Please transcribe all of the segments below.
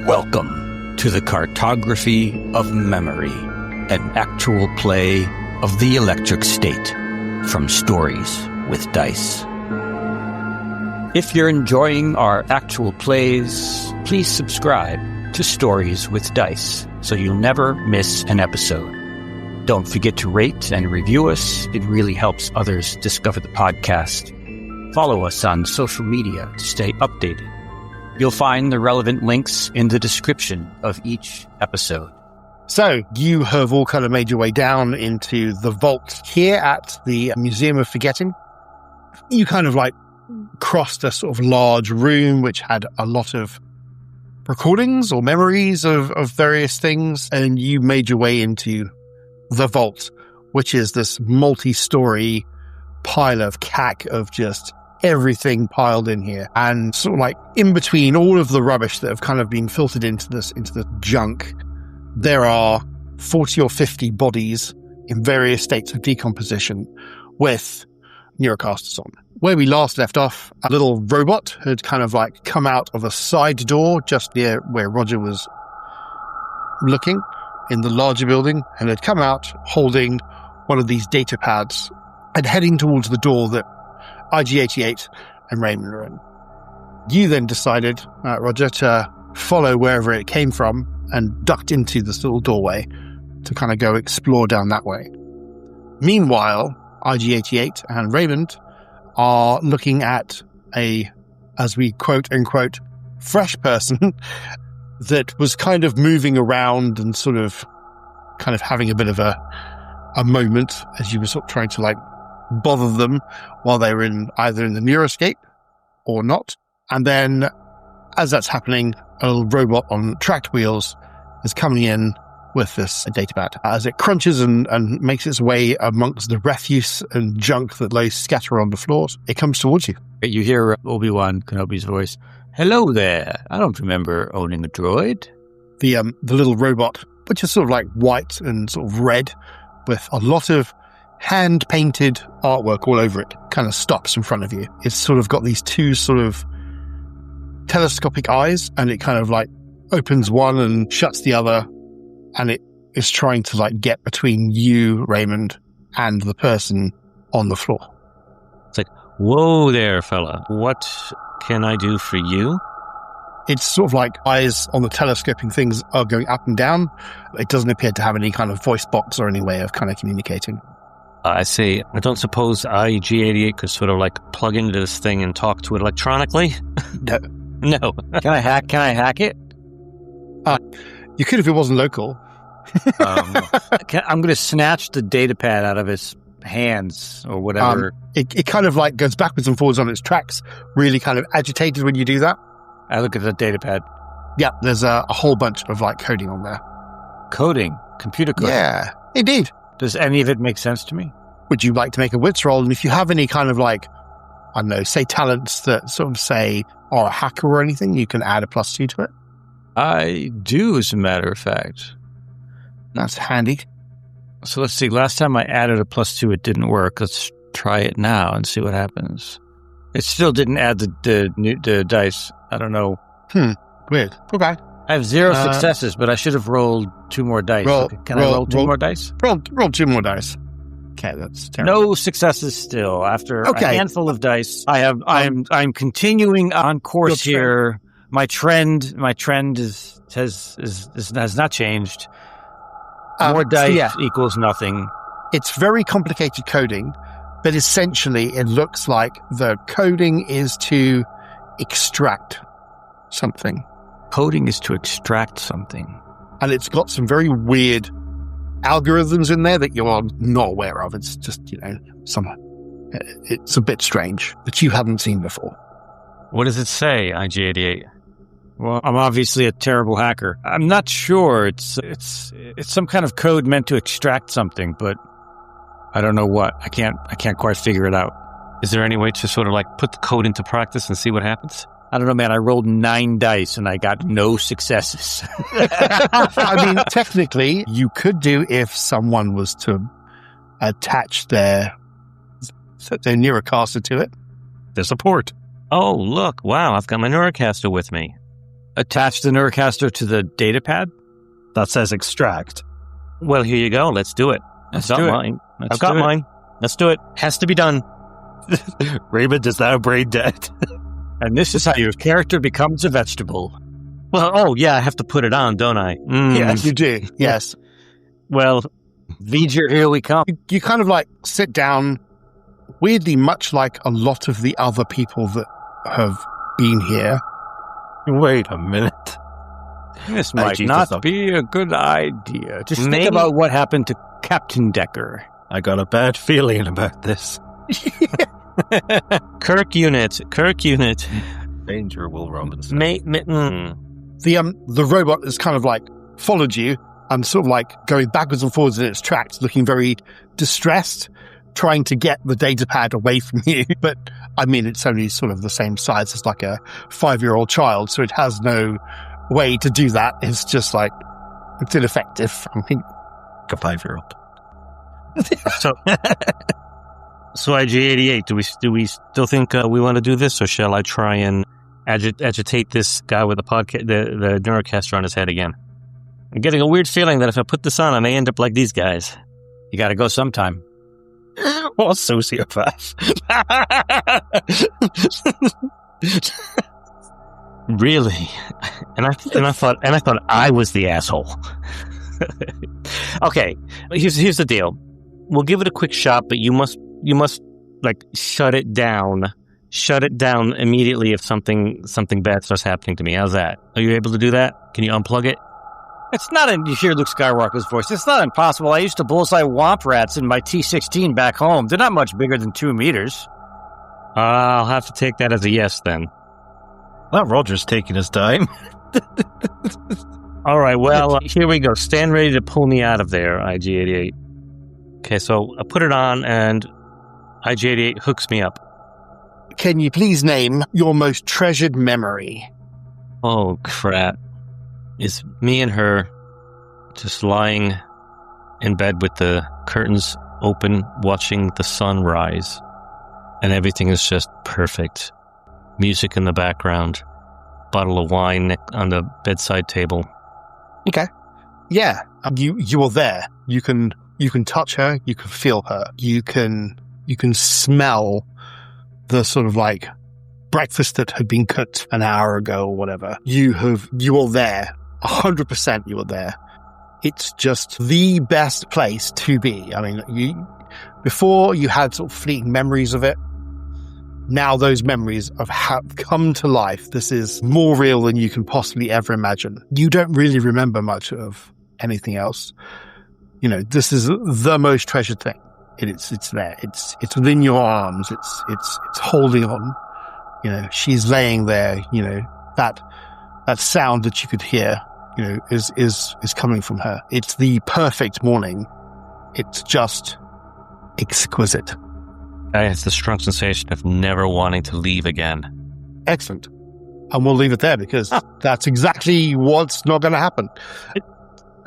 Welcome to the Cartography of Memory, an actual play of the electric state from Stories with Dice. If you're enjoying our actual plays, please subscribe to Stories with Dice so you'll never miss an episode. Don't forget to rate and review us. It really helps others discover the podcast. Follow us on social media to stay updated. You'll find the relevant links in the description of each episode. So, you have all kind of made your way down into the vault here at the Museum of Forgetting. You kind of like crossed a sort of large room which had a lot of recordings or memories of various things, and you made your way into the vault, which is this multi-story pile of cack of just everything piled in here. And sort of like in between all of the rubbish that have kind of been filtered into this junk, there are 40 or 50 bodies in various states of decomposition with neurocasters on. Where we last left off, a little robot had kind of like come out of a side door just near where Roger was looking in the larger building, and had come out holding one of these datapads and heading towards the door that IG-88 and Raymond are in. You then decided, Roger, to follow wherever it came from and ducked into this little doorway to kind of go explore down that way. Meanwhile, IG-88 and Raymond are looking at a, as we quote unquote, fresh person that was kind of moving around and sort of kind of having a bit of a moment as you were sort of trying to like bother them while they were in either in the neuroscape or not. And then as that's happening, a little robot on tracked wheels is coming in with this datapad. As it crunches and makes its way amongst the refuse and junk that lays scattered on the floors, it comes towards you. You hear Obi-Wan Kenobi's voice. Hello there. I don't remember owning a droid. The little robot, which is sort of like white and sort of red with a lot of hand-painted artwork all over it, kind of stops in front of you. It's sort of got these two sort of telescopic eyes, and it kind of like opens one and shuts the other, and it is trying to like get between you, Raymond, and the person on the floor. It's like, whoa there, fella. What can I do for you? It's sort of like eyes on the telescoping things are going up and down. It doesn't appear to have any kind of voice box or any way of kind of communicating. I say, I don't suppose IG-88 could sort of like plug into this thing and talk to it electronically? No. No. Can I hack it? You could if it wasn't local. I'm going to snatch the datapad out of his hands or whatever. It kind of like goes backwards and forwards on its tracks, really kind of agitated when you do that. I look at the datapad. Yeah, there's a whole bunch of like coding on there. Coding? Computer coding? Yeah, indeed. Does any of it make sense to me? Would you like to make a wits roll? And if you have any kind of like, I don't know, say talents that sort of say are a hacker or anything, you can add a +2 to it. I do, as a matter of fact. That's handy. So let's see. Last time I added a +2, it didn't work. Let's try it now and see what happens. It still didn't add the dice. I don't know. Weird. Okay. I have 0 successes, but I should have rolled 2 more dice. Can I roll 2 more dice? Roll 2 more dice. Okay, that's terrible. No successes still. After a handful of dice, I'm continuing on course here. My trend has not changed. More dice equals nothing. It's very complicated coding, but essentially it looks like the coding is to extract something. Coding is to extract something. And it's got some very weird algorithms in there that you're not aware of. It's just, it's a bit strange that you haven't seen before. What does it say, IG-88? Well, I'm obviously a terrible hacker. I'm not sure. It's some kind of code meant to extract something, but I don't know what. I can't quite figure it out. Is there any way to sort of like put the code into practice and see what happens? I don't know, man. I rolled 9 dice and I got no successes. I mean, technically, you could do if someone was to attach their neurocaster to it. The support. Oh, look. Wow, I've got my neurocaster with me. attach the neurocaster to the datapad? That says extract. Well, here you go. Let's do it. Let's I've got do it. mine. Let's I've got do it. mine. Let's do it. Has to be done. Raymond is now brain dead. And this is how your character becomes a vegetable. Well, I have to put it on, don't I? Yes, you do. Yes. Well, V'ger, here we come. You kind of like sit down, weirdly much like a lot of the other people that have been here. Wait a minute. This might not be a good idea. Just think about what happened to Captain Decker. I got a bad feeling about this. Kirk unit. Danger, Will Robinson. The robot has kind of like followed you and sort of like going backwards and forwards in its tracks, looking very distressed, trying to get the datapad away from you. But I mean, it's only sort of the same size as like a 5-year-old child, so it has no way to do that. It's just like, it's ineffective. I mean, Like a 5-year-old. So IG-88, do we still think we want to do this, or shall I try and agitate this guy with the neurocaster on his head again? I'm getting a weird feeling that if I put this on, I may end up like these guys. You got to go sometime. What a sociopath. Really? And I thought I was the asshole. Okay, here's the deal. We'll give it a quick shot, but you must like shut it down immediately if something bad starts happening to me. How's that? Are you able to do that? Can you unplug it? It's not, you hear Luke Skywalker's voice. It's not impossible. I used to bullseye womp rats in my T-16 back home. They're not much bigger than 2 meters. I'll have to take that as a yes then. That Roger's taking his time. All right, well, here we go. Stand ready to pull me out of there, IG-88. Okay, so I put it on, and IG-88 hooks me up. can you please name your most treasured memory? Oh, crap. It's me and her just lying in bed with the curtains open, watching the sun rise. And everything is just perfect. Music in the background. Bottle of wine on the bedside table. Okay. Yeah. You are there. You can touch her. You can feel her. You can smell the sort of like breakfast that had been cooked an hour ago or whatever. You are there. 100% you are there. It's just the best place to be. I mean, before you had sort of fleeting memories of it. Now those memories have come to life. This is more real than you can possibly ever imagine. You don't really remember much of anything else. You know, this is the most treasured thing. It's there. It's within your arms. It's holding on. You know, she's laying there. You know, that sound that you could hear, you know, is coming from her. It's the perfect morning. It's just exquisite. I have the strong sensation of never wanting to leave again. Excellent. And we'll leave it there because that's exactly what's not going to happen.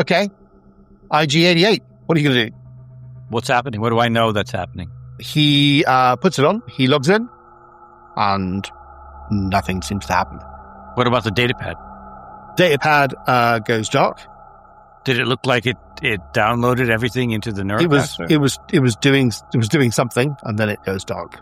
Okay. IG-88, what are you going to do? What's happening? What do I know that's happening? He puts it on. He logs in. And nothing seems to happen. What about the datapad? Datapad goes dark. Did it look like it downloaded everything into the neurocaster? It was doing something, and then it goes dark.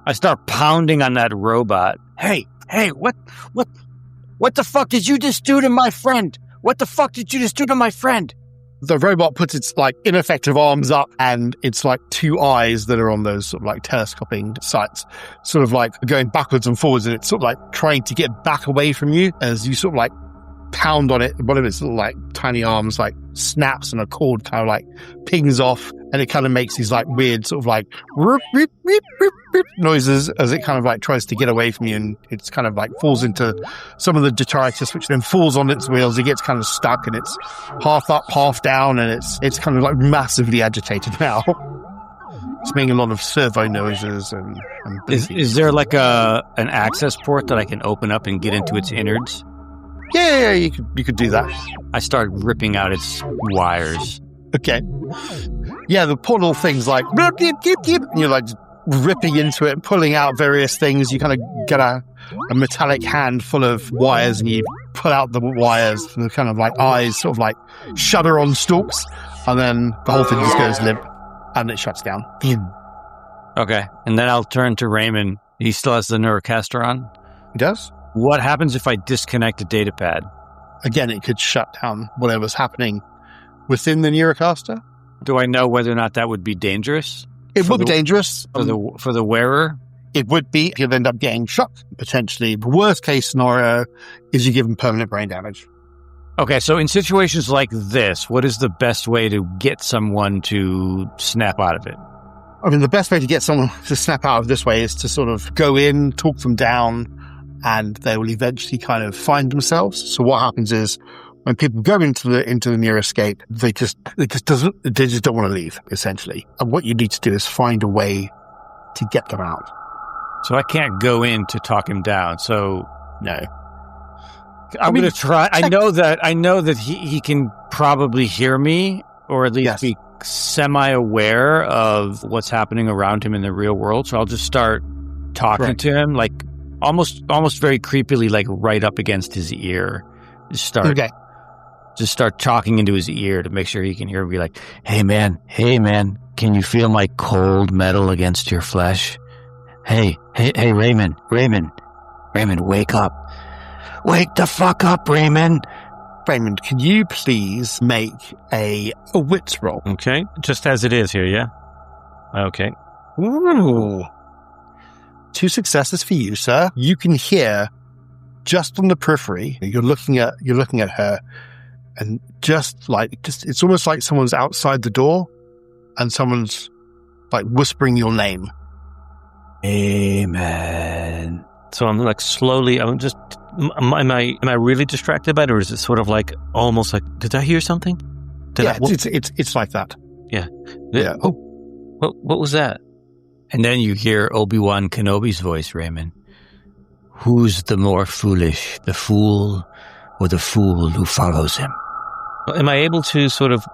I start pounding on that robot. Hey, what the fuck did you just do to my friend? What the fuck did you just do to my friend? The robot puts its like ineffective arms up, and it's like two eyes that are on those sort of like telescoping sights, sort of like going backwards and forwards, and it's sort of like trying to get back away from you as you sort of like pound on it. One of its little like tiny arms like snaps, and a cord kind of like pings off, and it kind of makes these like weird sort of like whoop, whoop, whoop, whoop, whoop noises as it kind of like tries to get away from you, and it's kind of like falls into some of the detritus, which then falls on its wheels. It gets kind of stuck, and it's half up, half down, and it's kind of like massively agitated now. It's making a lot of servo noises and is there like an access port that I can open up and get into its innards? Yeah, you could do that. I start ripping out its wires. Okay. Yeah, the portal thing's like, bloop, beep, beep, beep, and you're like ripping into it, pulling out various things. You kind of get a metallic hand full of wires, and you pull out the wires, the kind of like eyes sort of like shudder on stalks, and then the whole thing just goes limp and it shuts down. Okay. And then I'll turn to Raymond. He still has the Neurocaster on. He does? What happens if I disconnect a datapad? Again, it could shut down whatever's happening within the Neurocaster. Do I know whether or not that would be dangerous? It would be dangerous. For the wearer? It would be. You'd end up getting shocked, potentially. The worst case scenario is you give him permanent brain damage. Okay, so in situations like this, what is the best way to get someone to snap out of it? I mean, the best way to get someone to snap out of this way is to sort of go in, talk them down, and they will eventually kind of find themselves. So what happens is when people go into the near escape, they just don't want to leave, essentially. And what you need to do is find a way to get them out. So I can't go in to talk him down. So no. I'm going to try. I know that he can probably hear me, or at least be semi-aware of what's happening around him in the real world. So I'll just start talking to him, like almost very creepily, like right up against his ear. Just start talking into his ear to make sure he can hear me. Be like, hey man, can you feel my cold metal against your flesh? Hey, Raymond, wake up. Wake the fuck up, Raymond. Raymond, can you please make a wits roll? Okay, just as it is here, yeah? Okay. Ooh. 2 successes for you, sir. You can hear just on the periphery. You're looking at her, and it's almost like someone's outside the door, and someone's like whispering your name. Amen. So I'm like slowly. I'm just. Am I really distracted by it, or is it sort of like almost like? Did I hear something? It's like that. Yeah. Yeah. Oh, what was that? And then you hear Obi-Wan Kenobi's voice, Raymond. Who's the more foolish, the fool or the fool who follows him? Am I able to sort of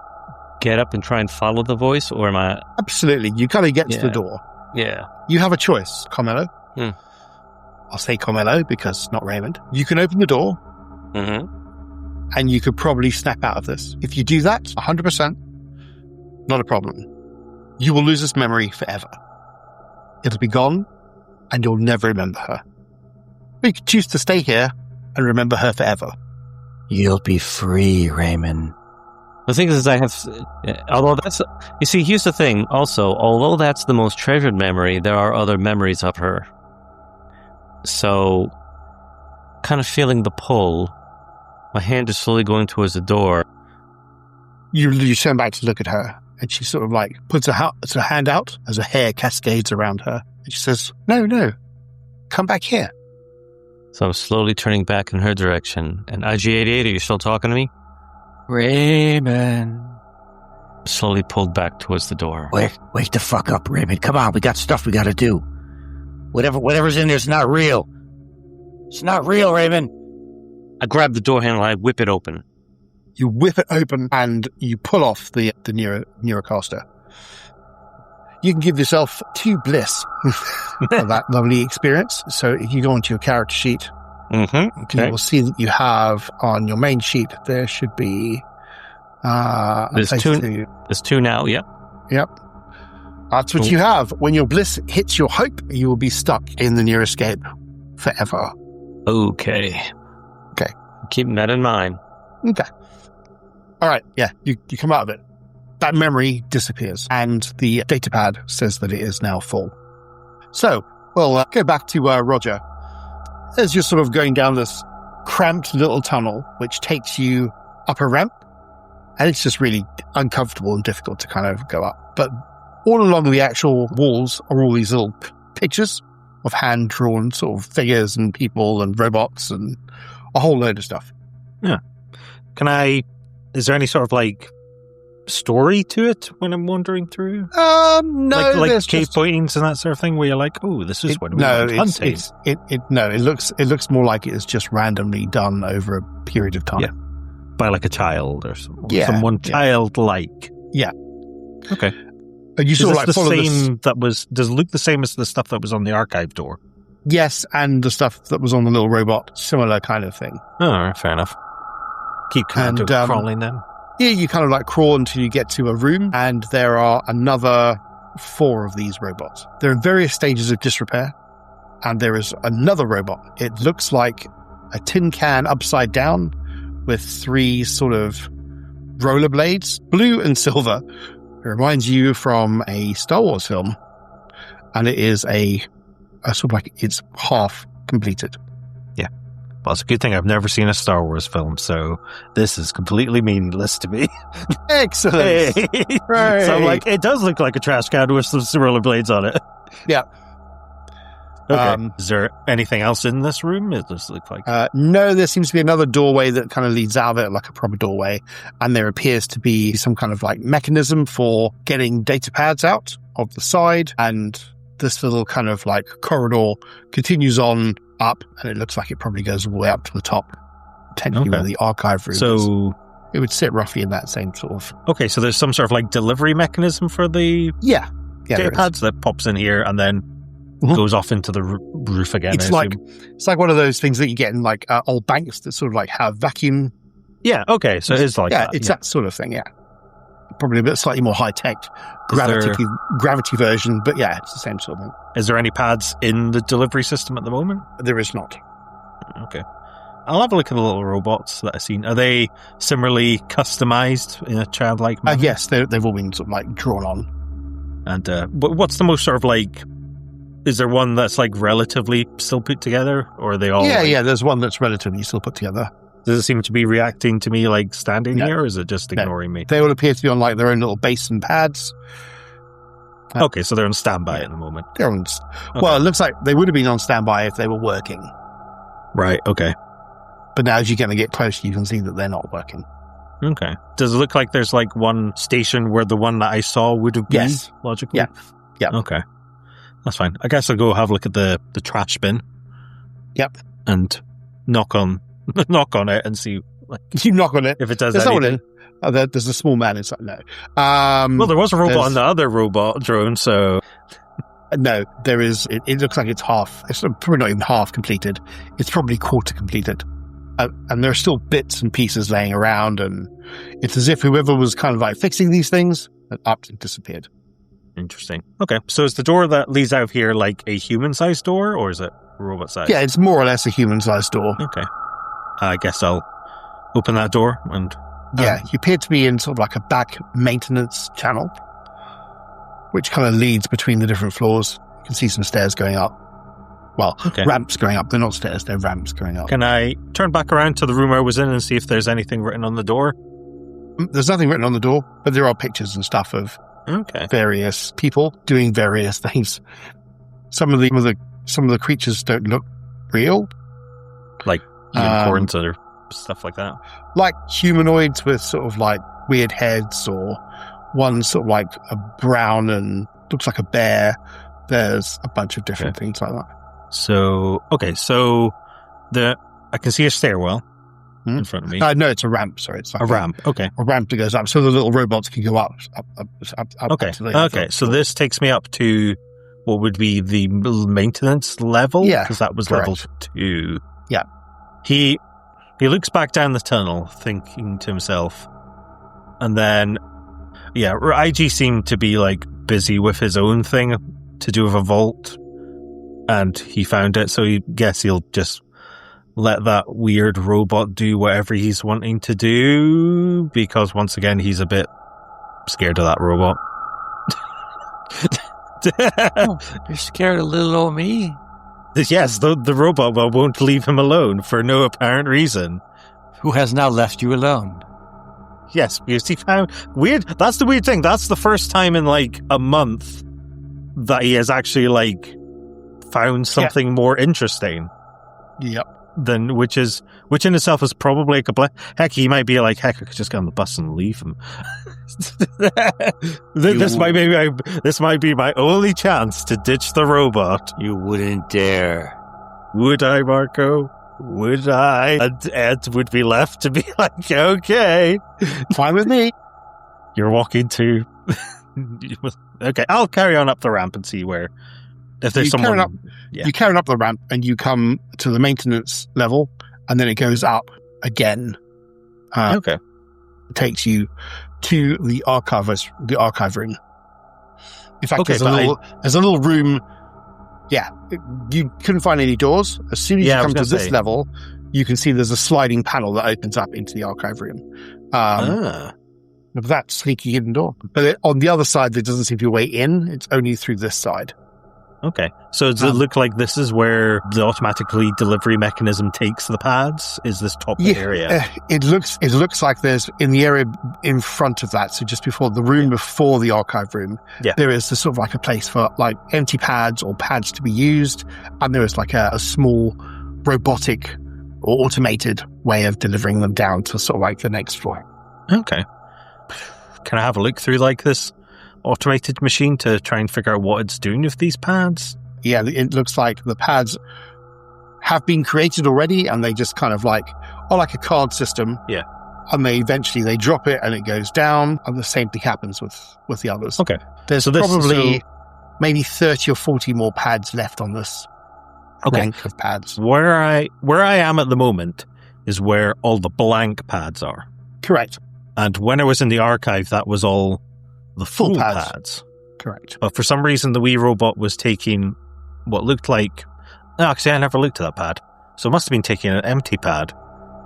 get up and try and follow the voice, or am I? Absolutely. You kind of get to the door. Yeah. You have a choice, Carmelo. I'll say Carmelo because not Raymond. You can open the door, and you could probably snap out of this. If you do that, 100%, not a problem. You will lose this memory forever. It'll be gone, and you'll never remember her. But you could choose to stay here and remember her forever. You'll be free, Raymond. The thing is, here's the thing. Also, although that's the most treasured memory, there are other memories of her. So, kind of feeling the pull, my hand is slowly going towards the door. You turn back to look at her, and she sort of like puts her hand out as her hair cascades around her. And she says, No, come back here. So I'm slowly turning back in her direction. And IG-88, are you still talking to me? Raymond. Slowly pulled back towards the door. Wake the fuck up, Raymond. Come on, we got stuff we got to do. Whatever's in there's not real. It's not real, Raymond. I grab the door handle and I whip it open. You whip it open and you pull off the Neurocaster. You can give yourself 2 bliss for that lovely experience. So if you go onto your character sheet, okay. You will see that you have on your main sheet, there should be... There's 2 now, yep. Yep. That's what you have. When your bliss hits your hope, you will be stuck in the near escape forever. Okay. Keeping that in mind. Okay. All right. Yeah. You come out of it. That memory disappears, and the datapad says that it is now full. So we'll go back to Roger. As you're sort of going down this cramped little tunnel, which takes you up a ramp, and it's just really uncomfortable and difficult to kind of go up. But all along the actual walls are all these little pictures of hand-drawn sort of figures and people and robots and a whole load of stuff. Yeah. Is there any sort of like story to it when I'm wandering through? No. Like cave pointings and that sort of thing where you're like, oh, this is when we went hunting. It looks more like it is just randomly done over a period of time. Yeah. By like a child or someone childlike. Yeah. Okay. And you sort of like the follow same does it look the same as the stuff that was on the archive door? Yes, and the stuff that was on the little robot, similar kind of thing. Oh, all right, fair enough. Keep kind of crawling then. Yeah, you kind of like crawl until you get to a room, and there are another 4 of these robots. They're in various stages of disrepair, and there is another robot. It looks like a tin can upside down with 3 sort of rollerblades, blue and silver. It reminds you from a Star Wars film, and it is a sort of like it's half completed. Well, it's a good thing I've never seen a Star Wars film, so this is completely meaningless to me. Excellent. Hey. Right. So, like, it does look like a trash can with some rollerblades on it. Yeah. Okay. Is there anything else in this room? It does look like... No, there seems to be another doorway that kind of leads out of it, like a proper doorway. And there appears to be some kind of like mechanism for getting datapads out of the side. And this little kind of like corridor continues on up, and it looks like it probably goes all the way up to the top, technically where the archive room is. It would sit roughly in that same sort of... Okay, so there's some sort of like delivery mechanism for the datapads that pops in here and then goes off into the roof again. It's like one of those things that you get in like old banks that sort of like have vacuum. Yeah, okay, so it's like that. It's that sort of thing, yeah. Probably a bit slightly more high-tech, gravity version, but yeah, it's the same sort of thing. Is there any pads in the delivery system at the moment? There is not. Okay. I'll have a look at the little robots that I've seen. Are they similarly customized in a childlike manner? Yes, they've all been sort of like drawn on. And what's the most sort of like... Is there one that's like relatively still put together, or are they all... Yeah, there's one that's relatively still put together. Does it seem to be reacting to me like standing here, or is it just ignoring me? They all appear to be on like their own little base and pads. Okay, so they're on standby at the moment. They're on... Well, it looks like they would have been on standby if they were working. Right, okay. But now as you're going to get closer, you can see that they're not working. Okay. Does it look like there's like one station where the one that I saw would have been, logically? Yeah. Okay. That's fine. I guess I'll go have a look at the trash bin. Yep. And knock on it and see. Like, you knock on it. If it does there's anything. Someone in. There's a small man inside. No. Well, there was a robot on the other robot drone, so... No, there is... It looks like it's half... It's probably not even half completed. It's probably quarter completed. And there are still bits and pieces laying around, and it's as if whoever was kind of like fixing these things had upped and disappeared. Interesting. Okay, so is the door that leads out of here like a human-sized door, or is it robot-sized? Yeah, it's more or less a human-sized door. Okay. I guess I'll open that door and... Yeah, you appear to be in sort of like a back maintenance channel, which kind of leads between the different floors. You can see some stairs going up. Well, ramps going up. They're not stairs, they're ramps going up. Can I turn back around to the room I was in and see if there's anything written on the door? There's nothing written on the door, but there are pictures and stuff of various people doing various things. Some of the creatures don't look real. Like unicorns or stuff like that? Like humanoids with sort of like weird heads, or one sort of like a brown and looks like a bear. There's a bunch of different things like that. So, I can see a stairwell in front of me. No, it's a ramp. Sorry, it's like a ramp. Okay, a ramp that goes up, so the little robots can go up. Okay. So this takes me up to what would be the maintenance level. Yeah, because that was level 2. Yeah. He looks back down the tunnel, thinking to himself, and then IG seemed to be like busy with his own thing to do with a vault. And he found it, so he guess he'll just let that weird robot do whatever he's wanting to do, because once again, he's a bit scared of that robot. You're scared of little old me? Yes, the robot won't leave him alone for no apparent reason. Who has now left you alone? Yes, because he found... Weird. That's the weird thing. That's the first time in like a month that he has actually like found something more interesting. Yep. Than which in itself is probably like a heck, he might be like, heck, I could just get on the bus and leave him. This might be my only chance to ditch the robot. You wouldn't dare. Would I, Marco? Would I? And Ed would be left to be like, okay, fine with me. You're walking to... Okay, I'll carry on up the ramp and see where If there's you someone... you carry up the ramp and you come to the maintenance level, and then it goes up again. Okay. It takes you to the archive room. In fact, Okay, there's a little room. Yeah, you couldn't find any doors. As soon as you come to this level, you can see there's a sliding panel that opens up into the archive room. That sneaky hidden door. But on the other side, there doesn't seem to be a way in. It's only through this side. Okay. So does it look like this is where the automatically delivery mechanism takes the pads? Is this top area? It looks like there's in the area in front of that. So just before the room before the archive room, there is a sort of like a place for like empty pads or pads to be used. And there is like a small robotic or automated way of delivering them down to sort of like the next floor. Okay. Can I have a look through like this automated machine to try and figure out what it's doing with these pads? Yeah, it looks like the pads have been created already, and they just kind of like a card system. Yeah, and they drop it and it goes down, and the same thing happens with the others. Okay, there's probably maybe 30 or 40 more pads left on this rank of pads. Where I am at the moment is where all the blank pads are. Correct. And when I was in the archive, that was all the full pads. Correct. But for some reason, the Wii robot was taking what looked like... No, actually, I never looked at that pad. So it must have been taking an empty pad.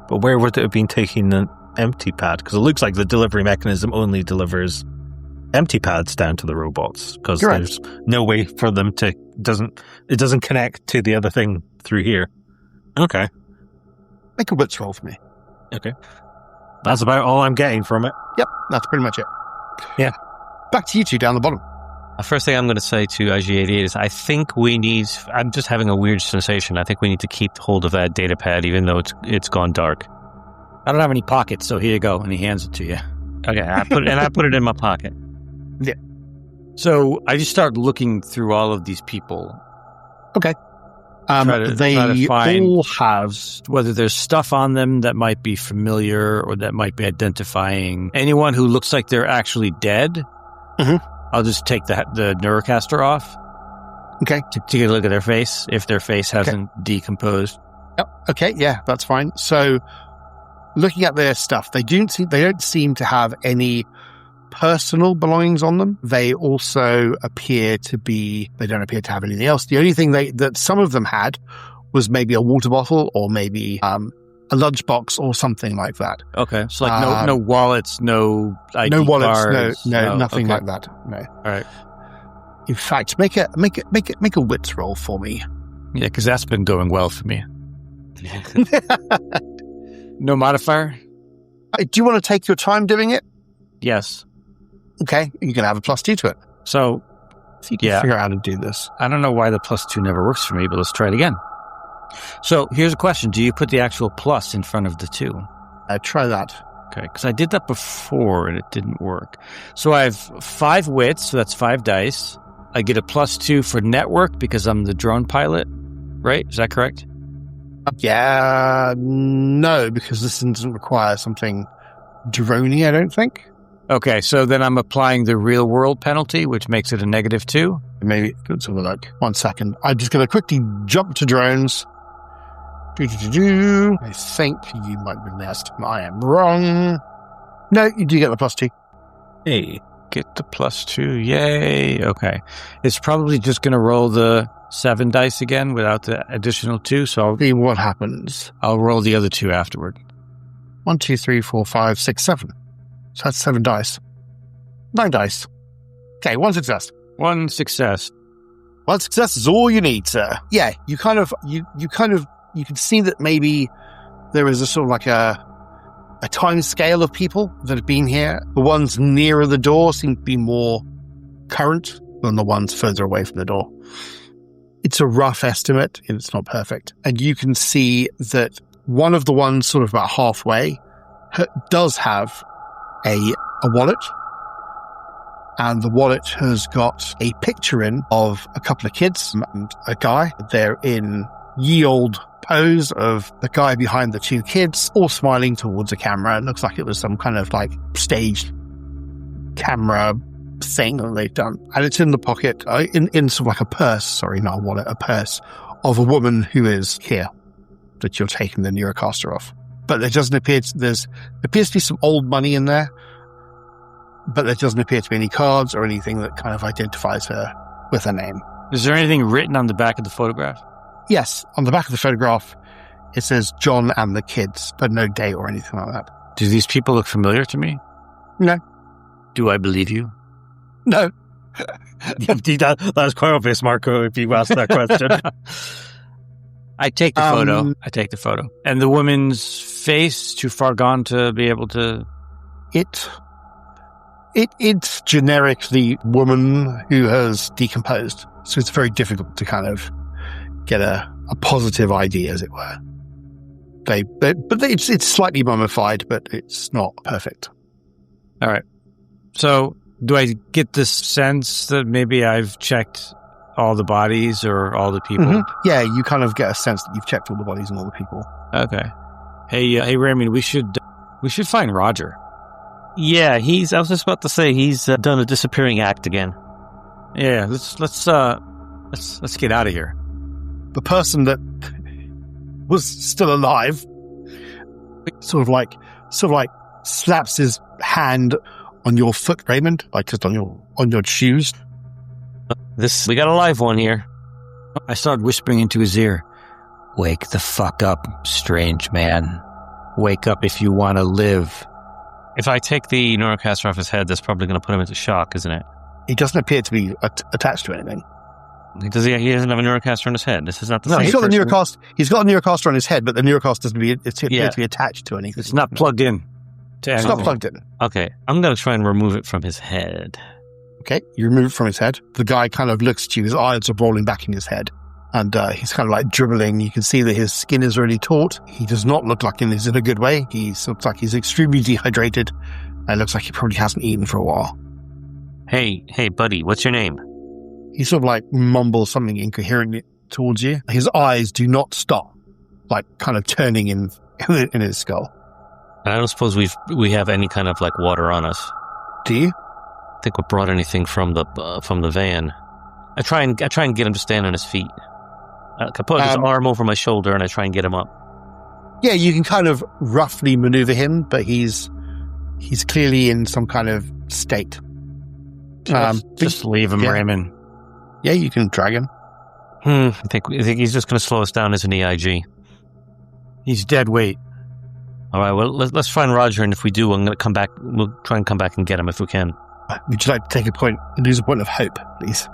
But where would it have been taking an empty pad? Because it looks like the delivery mechanism only delivers empty pads down to the robots. Because there's no way for them to... It doesn't connect to the other thing through here. Okay. Make a wits roll for me. Okay. That's about all I'm getting from it. Yep, that's pretty much it. Yeah. Back to you two down the bottom. The first thing I'm going to say to IG-88 is I think we need... I'm just having a weird sensation. I think we need to keep hold of that data pad even though it's gone dark. I don't have any pockets, so here you go. And he hands it to you. Okay, I put it in my pocket. Yeah. So I just start looking through all of these people. Okay. They all have, whether there's stuff on them that might be familiar or that might be identifying anyone who looks like they're actually dead. Mm-hmm. I'll just take the Neurocaster off. Okay. To get a look at their face, if their face hasn't decomposed. Yep. Okay, yeah, that's fine. So looking at their stuff, they don't seem to have any personal belongings on them. They also they don't appear to have anything else. The only thing that some of them had was maybe a water bottle or maybe a lunchbox or something like that. Okay. So like no wallets, no ID no wallets, cards, no nothing like that. No. All right. In fact, make a wits roll for me. Yeah, because that's been going well for me. No modifier? Do you want to take your time doing it? Yes. Okay, you can have a +2 to it. So, if you can figure out how to do this. I don't know why the +2 never works for me, but let's try it again. So, here's a question. Do you put the actual plus in front of the 2? Try that. Okay, because I did that before and it didn't work. So, I have 5 wits, so that's 5 dice. I get a +2 for network because I'm the drone pilot, right? Is that correct? Yeah, no, because this doesn't require something droney, I don't think. Okay, so then I'm applying the real world penalty, which makes it a -2. Maybe, let's have a look. 1 second. I'm just going to quickly jump to drones. I think you might be last. I am wrong. No, you do get the +2. Hey. Get the +2. Yay. Okay. It's probably just going to roll the 7 dice again without the additional 2, so I'll see what happens. I'll roll the other 2 afterward. 1, 2, 3, 4, 5, 6, 7. So that's 7 dice. 9 dice. Okay, 1 success. 1 success. 1 success is all you need, sir. Yeah, you can see that maybe there is a sort of like a time scale of people that have been here. The ones nearer the door seem to be more current than the ones further away from the door. It's a rough estimate, and it's not perfect. And you can see that one of the ones sort of about halfway does have a wallet, and the wallet has got a picture in of a couple of kids and a guy. They're in ye old pose of the guy behind the 2 kids, all smiling towards a camera. It looks like it was some kind of like staged camera thing that they've done. And it's in the pocket, in sort of like a purse, sorry, not a wallet, a purse of a woman who is here that you're taking the Neurocaster off. But there doesn't appear to, there appears to be some old money in there, but there doesn't appear to be any cards or anything that kind of identifies her with her name. Is there anything written on the back of the photograph? Yes, on the back of the photograph, it says John and the kids, but no date or anything like that. Do these people look familiar to me? No. Do I believe you? No. That's quite obvious, Marco, if you asked that question. I take the photo. I take the photo. And the woman's face, too far gone to be able to... It's generically woman who has decomposed. So it's very difficult to kind of get a positive idea, as it were. It's slightly mummified, but it's not perfect. All right. So do I get this sense that maybe I've checked all the bodies or all the people? Mm-hmm. Yeah, you kind of get a sense that you've checked all the bodies and all the people. Okay. Hey, Raymond, we should find Roger. Yeah, I was just about to say he's done a disappearing act again. Yeah, let's get out of here. The person that was still alive sort of like slaps his hand on your foot, Raymond, like just on your shoes. We got a live one here. I started whispering into his ear, "Wake the fuck up, strange man. Wake up if you want to live." If I take the Neurocaster off his head, that's probably going to put him into shock, isn't it? He doesn't appear to be attached to anything. He doesn't have a Neurocaster on his head. This is not the same. No, he's got a Neurocaster on his head, but the Neurocaster doesn't appear to be attached to anything. It's not plugged in. It's not plugged in. Okay, I'm going to try and remove it from his head. Okay, you remove it from his head. The guy kind of looks at you. His eyes are rolling back in his head. And he's kind of like dribbling. You can see that his skin is really taut. He does not look like he's in a good way. He looks like he's extremely dehydrated. It looks like he probably hasn't eaten for a while. Hey, buddy, what's your name? He sort of like mumbles something incoherently towards you. His eyes do not stop, like kind of turning in his skull. And I don't suppose we have any kind of like water on us. Do you? I think we brought anything from the van. I try and get him to stand on his feet. I put his arm over my shoulder and I try and get him up. Yeah, you can kind of roughly maneuver him, but he's clearly in some kind of state. Just leave him, Raymond. Yeah, you can drag him. I think he's just going to slow us down as an EIG. He's dead weight. All right, well, let's find Roger, and if we do, I'm going to come back. We'll try and come back and get him if we can. Would you like to lose a point of hope, please?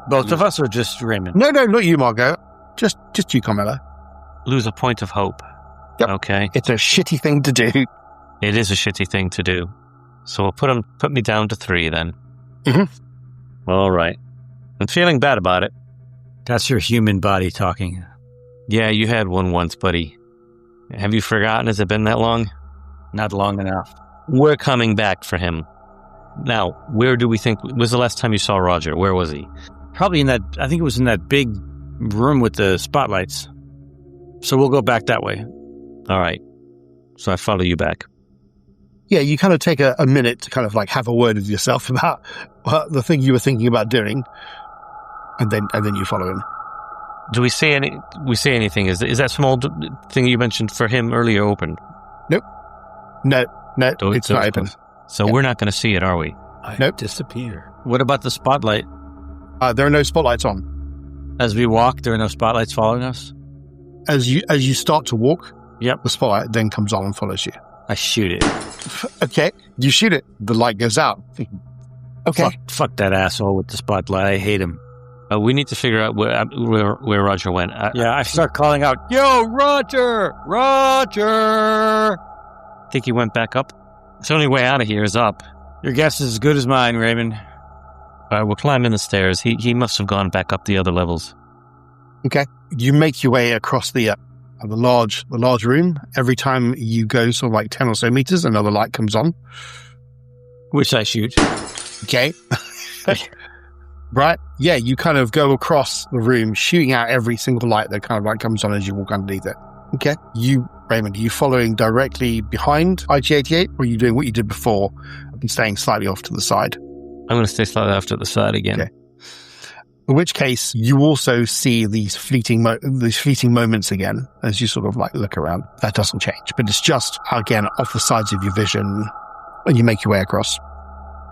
Both of us, or just Raymond? No, not you, Margot. Just you, Carmela. Lose a point of hope. Yep. Okay. It's a shitty thing to do. It is a shitty thing to do. So we'll put me down to 3 then. Mm-hmm. Well, all right. I'm feeling bad about it. That's your human body talking. Yeah, you had one once, buddy. Have you forgotten? Has it been that long? Not long enough. We're coming back for him. Now, where do we think was the last time you saw Roger? Where was he? Probably I think it was in that big room with the spotlights. So we'll go back that way. All right. So I follow you back. Yeah, you kind of take a minute to kind of like have a word with yourself about the thing you were thinking about doing, and then you follow him. Do we say anything? Is that small thing you mentioned for him earlier open? Nope. No, it's not open. So we're not going to see it, are we? Nope. Disappear. What about the spotlight? There are no spotlights on. As we walk, there are no spotlights following us? As you start to walk, yep, the spotlight then comes on and follows you. I shoot it. Okay, you shoot it. The light goes out. Okay. Fuck that asshole with the spotlight. I hate him. We need to figure out where Roger went. I start calling out, "Yo, Roger! Roger!" I think he went back up. The only way out of here is up. Your guess is as good as mine, Raymond. All right, we'll climb in the stairs. He must have gone back up the other levels. Okay. You make your way across the large room. Every time you go sort of like 10 or so meters, another light comes on. Which I shoot. Okay. Right? Yeah, you kind of go across the room, shooting out every single light that kind of like comes on as you walk underneath it. Okay. Raymond, are you following directly behind IG-88, or are you doing what you did before and staying slightly off to the side? I'm going to stay slightly off to the side again. Okay. In which case, you also see these fleeting moments again as you sort of like look around. That doesn't change, but it's just again off the sides of your vision, and you make your way across.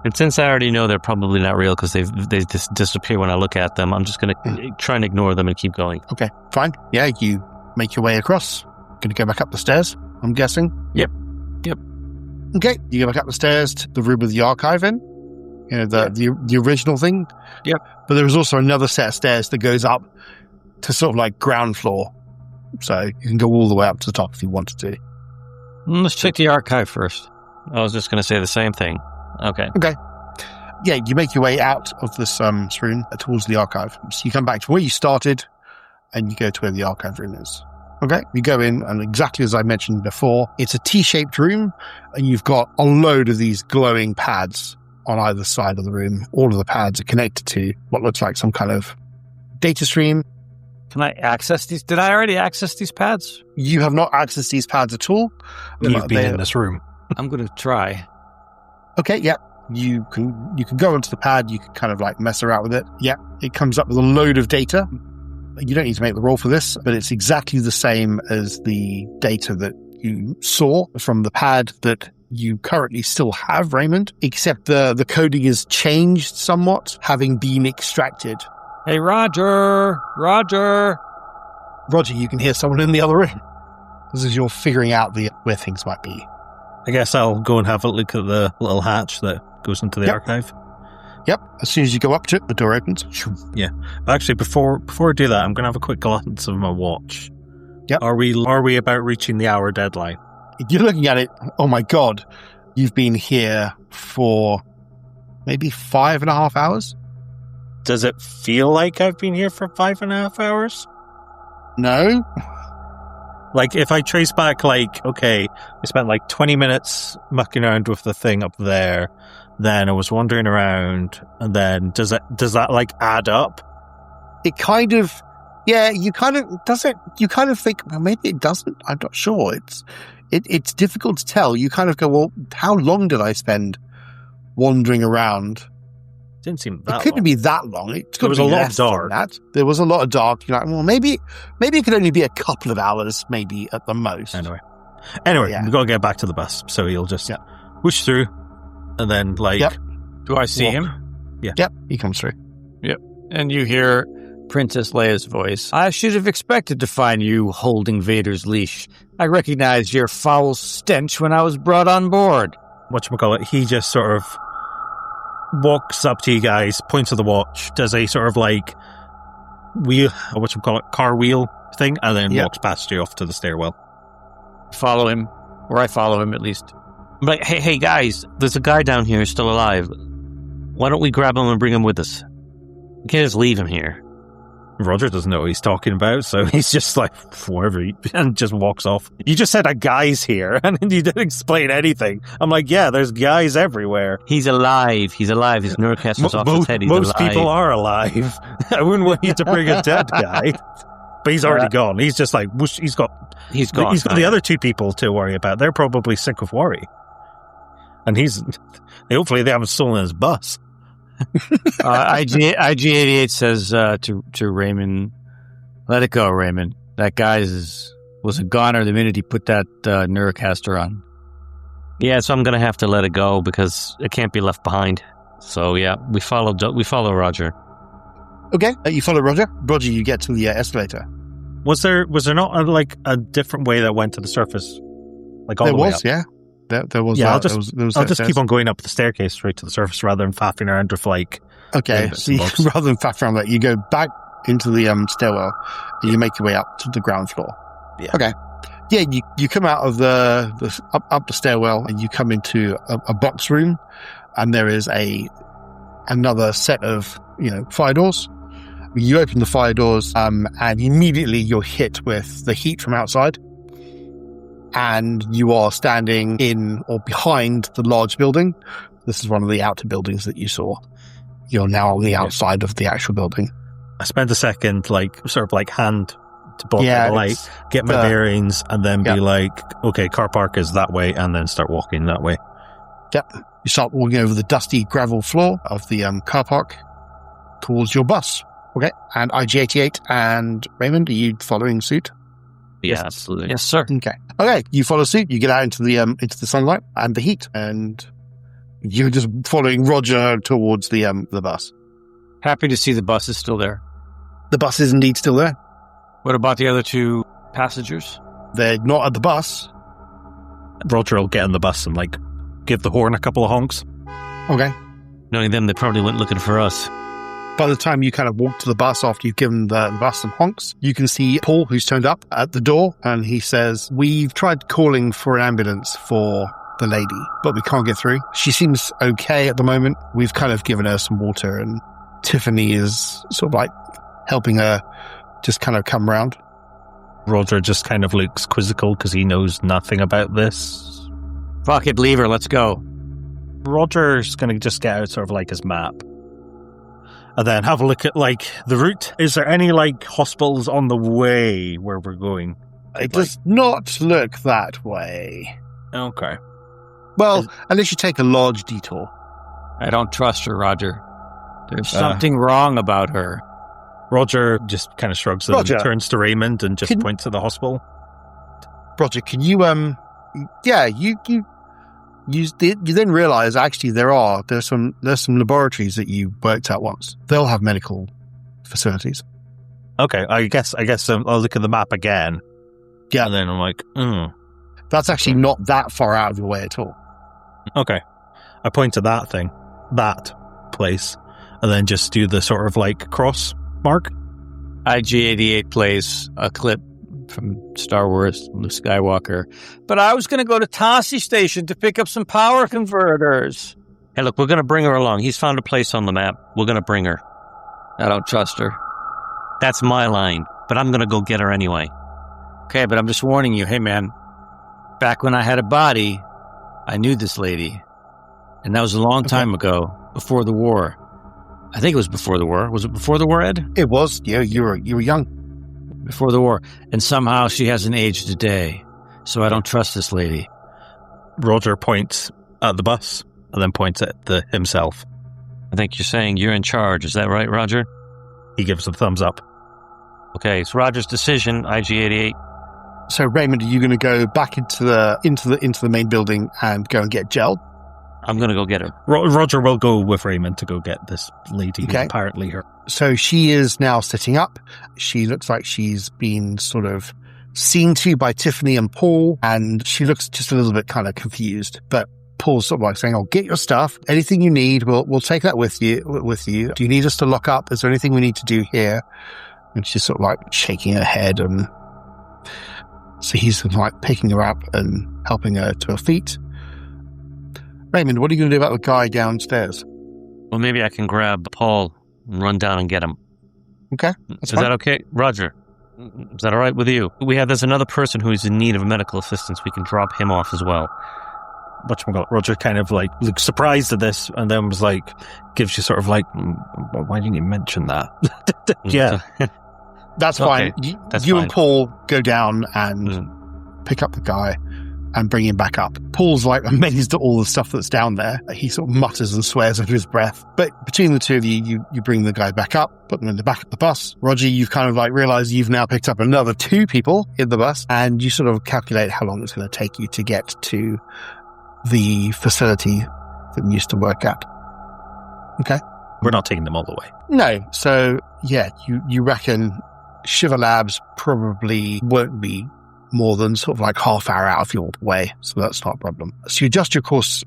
And since I already know they're probably not real because they just disappear when I look at them, I'm just going to try and ignore them and keep going. Okay, fine. Yeah, you make your way across. Going to go back up the stairs, I'm guessing. Yep. Okay, you go back up the stairs to the room with the archive in. You know, the original thing. Yep. But there is also another set of stairs that goes up to sort of like ground floor. So you can go all the way up to the top if you wanted to. Let's check the archive first. I was just going to say the same thing. Okay. Yeah, you make your way out of this room towards the archive. So you come back to where you started and you go to where the archive room is. Okay, you go in, and exactly as I mentioned before, it's a T-shaped room, and you've got a load of these glowing pads on either side of the room. All of the pads are connected to what looks like some kind of data stream. Can I access these? Did I already access these pads? You have not accessed these pads at all. You've been in this room. I'm going to try. Okay, yeah. You can go onto the pad, you can kind of like mess around with it. Yeah, it comes up with a load of data. You don't need to make the roll for this, but it's exactly the same as the data that you saw from the pad that you currently still have, Raymond, except the coding is changed somewhat, having been extracted. Hey, Roger, you can hear someone in the other room. This is you're figuring out where things might be. I guess I'll go and have a look at the little hatch that goes into the archive. Yep. As soon as you go up to it, the door opens. Yeah. Actually, before I do that, I'm going to have a quick glance of my watch. Yep. Are we about reaching the hour deadline? You're looking at it. Oh my God. You've been here for maybe 5.5 hours? Does it feel like I've been here for 5.5 hours? No. Like, if I trace back, like, okay, we spent like 20 minutes mucking around with the thing up there, then I was wandering around, and then does that like add up? It kind of, yeah, you kind of think, well, maybe it doesn't. I'm not sure. It's difficult to tell. You kind of go, well, how long did I spend wandering around? Didn't seem that long. It couldn't be that long. There was a lot of dark. There was a lot of dark. You're like, well, maybe it could only be a couple of hours, maybe at the most. Anyway, yeah. We've got to get back to the bus. So he'll just whoosh through, and then like, do I see him? Yeah. Yep, he comes through. Yep. And you hear Princess Leia's voice. I should have expected to find you holding Vader's leash. I recognized your foul stench when I was brought on board. Whatchamacallit, he just sort of walks up to you guys, points at the watch, does a sort of like car wheel thing, and then walks past you off to the stairwell. Follow him, or I follow him at least. I'm like, hey guys, there's a guy down here still alive. Why don't we grab him and bring him with us? We can't just leave him here. Roger doesn't know what he's talking about, so he's just like, whatever, and just walks off. You just said a guy's here, and you didn't explain anything. I'm like, yeah, there's guys everywhere. He's alive. His neurocaster's off his head. He's most alive. people are alive. I wouldn't want you to bring a dead guy. But he's already gone. He's just like, whoosh, he's gone. He's got the other two people to worry about. They're probably sick of worry. And hopefully they haven't stolen his bus. IG-88 says to Raymond, let it go, Raymond. That guy was a goner the minute he put that neurocaster on. Yeah, so I'm going to have to let it go because it can't be left behind. So yeah, we follow Roger. Okay, you follow Roger. Roger, you get to the escalator. Was there not a different way that went to the surface? Like all there the way was, up? yeah. There was. Yeah, there I'll just keep on going up the staircase straight to the surface rather than faffing around with like. Okay, so rather than faff around that, you go back into the stairwell and you make your way up to the ground floor. Yeah. Okay. Yeah, you come out of the up the stairwell and you come into a box room, and there is another set of fire doors. You open the fire doors, and immediately you're hit with the heat from outside. And you are standing in or behind the large building. This is one of the outer buildings that you saw. You're now on the outside of the actual building. I spent a second, sort of hand to bottom the light, get my bearings, and then be like, okay, car park is that way, and then start walking that way. Yep. You start walking over the dusty gravel floor of the car park towards your bus. Okay. And IG-88 and Raymond, are you following suit? Yeah, absolutely. Yes, sir. Okay. You follow suit. You get out into the sunlight and the heat, and you're just following Roger towards the bus. Happy to see the bus is still there. The bus is indeed still there. What about the other two passengers? They're not at the bus. Roger will get on the bus and give the horn a couple of honks. Okay. Knowing them, they probably went looking for us. By the time you kind of walk to the bus after you've given the bus some honks, you can see Paul, who's turned up at the door, and he says, "We've tried calling for an ambulance for the lady, but we can't get through. She seems okay at the moment. We've kind of given her some water, and Tiffany is sort of helping her just kind of come round." Roger just kind of looks quizzical because he knows nothing about this. Fuck it, leave her. Let's go. Roger's going to just get out sort of his map. And then have a look at the route. Is there any hospitals on the way where we're going? It does not look that way. Okay. Well, unless you take a large detour. I don't trust her, Roger. There's something wrong about her. Roger just kind of shrugs and turns to Raymond and just points to the hospital. Roger, can you you then realize actually there's some laboratories that you worked at once. They'll have medical facilities. Okay, I guess I'll look at the map again. Yeah, and then I'm that's actually not that far out of your way at all. Okay, I point to that place, and then just do the sort of cross mark. IG-88 plays a clip from Star Wars, Luke Skywalker. But I was going to go to Tossie Station to pick up some power converters. Hey, look, we're going to bring her along. He's found a place on the map. We're going to bring her. I don't trust her. That's my line, but I'm going to go get her anyway. Okay, but I'm just warning you. Hey, man, back when I had a body, I knew this lady. And that was a long time ago, before the war. I think it was before the war. Was it before the war, Ed? It was. Yeah, you were young. Before the war. And somehow she hasn't aged a day. So I don't trust this lady. Roger points at the bus and then points at himself. I think you're saying you're in charge. Is that right, Roger? He gives a thumbs up. Okay, it's Roger's decision, IG-88. So Raymond, are you going to go back into the main building and go and get Jel? I'm going to go get her. Roger will go with Raymond to go get this lady. Okay. Apparently her. So she is now sitting up. She looks like she's been sort of seen to by Tiffany and Paul, and she looks just a little bit kind of confused. But Paul's sort of saying, "Oh, get your stuff. Anything you need, we'll take that with you. Do you need us to lock up? Is there anything we need to do here?" And she's sort of shaking her head, and so he's sort of picking her up and helping her to her feet. Raymond, what are you going to do about the guy downstairs? Well, maybe I can grab Paul and run down and get him. Okay. Is that okay? Roger, is that all right with you? There's another person who's in need of medical assistance. We can drop him off as well. Roger kind of looks surprised at this and then was gives you sort of why didn't you mention that? Yeah. That's fine. Okay. You fine. And Paul go down and pick up the guy and bring him back up. Paul's amazed at all the stuff that's down there. He sort of mutters and swears under his breath. But between the two of you bring the guy back up, put them in the back of the bus. Roger, you've kind of realized you've now picked up another 2 people in the bus, and you sort of calculate how long it's going to take you to get to the facility that you used to work at. Okay. We're not taking them all the way. No. So yeah, you reckon Shiver Labs probably won't be more than sort of half hour out of your way, so that's not a problem. So you adjust your course,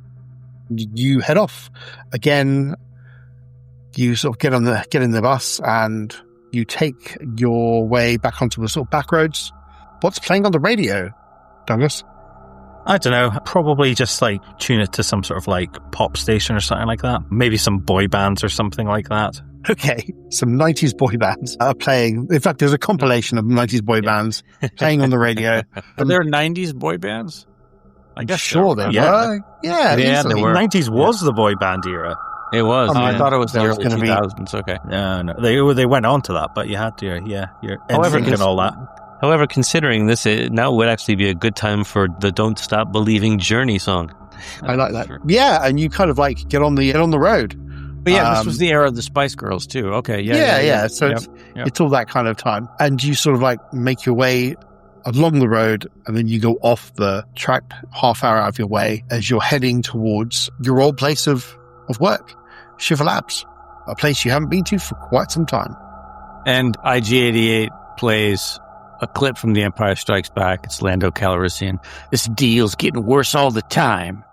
you head off again. You sort of get in the bus and you take your way back onto the sort of back roads. What's playing on the radio, Douglas? I don't know. Probably just tune it to some sort of pop station or something like that. Maybe some boy bands or something like that. Okay, some 90s boy bands are playing. In fact, there's a compilation of 90s boy bands playing on the radio. Are there 90s boy bands? I guess sure there were. Yeah, the 90s was the boy band era. It was. I thought it was the early 2000s. Okay. No, they went on to that, but you had to, your NSYNC and all that. However, considering this, now would actually be a good time for the "Don't Stop Believing" Journey song. I like that. Yeah, and you kind of like get on the road. But yeah, this was the era of the Spice Girls too. Okay, Yeah. So it's all that kind of time, and you sort of like make your way along the road, and then you go off the track half hour out of your way as you're heading towards your old place of work, Shiver Labs, a place you haven't been to for quite some time. And IG-88 plays a clip from The Empire Strikes Back. It's Lando Calrissian. This deal's getting worse all the time.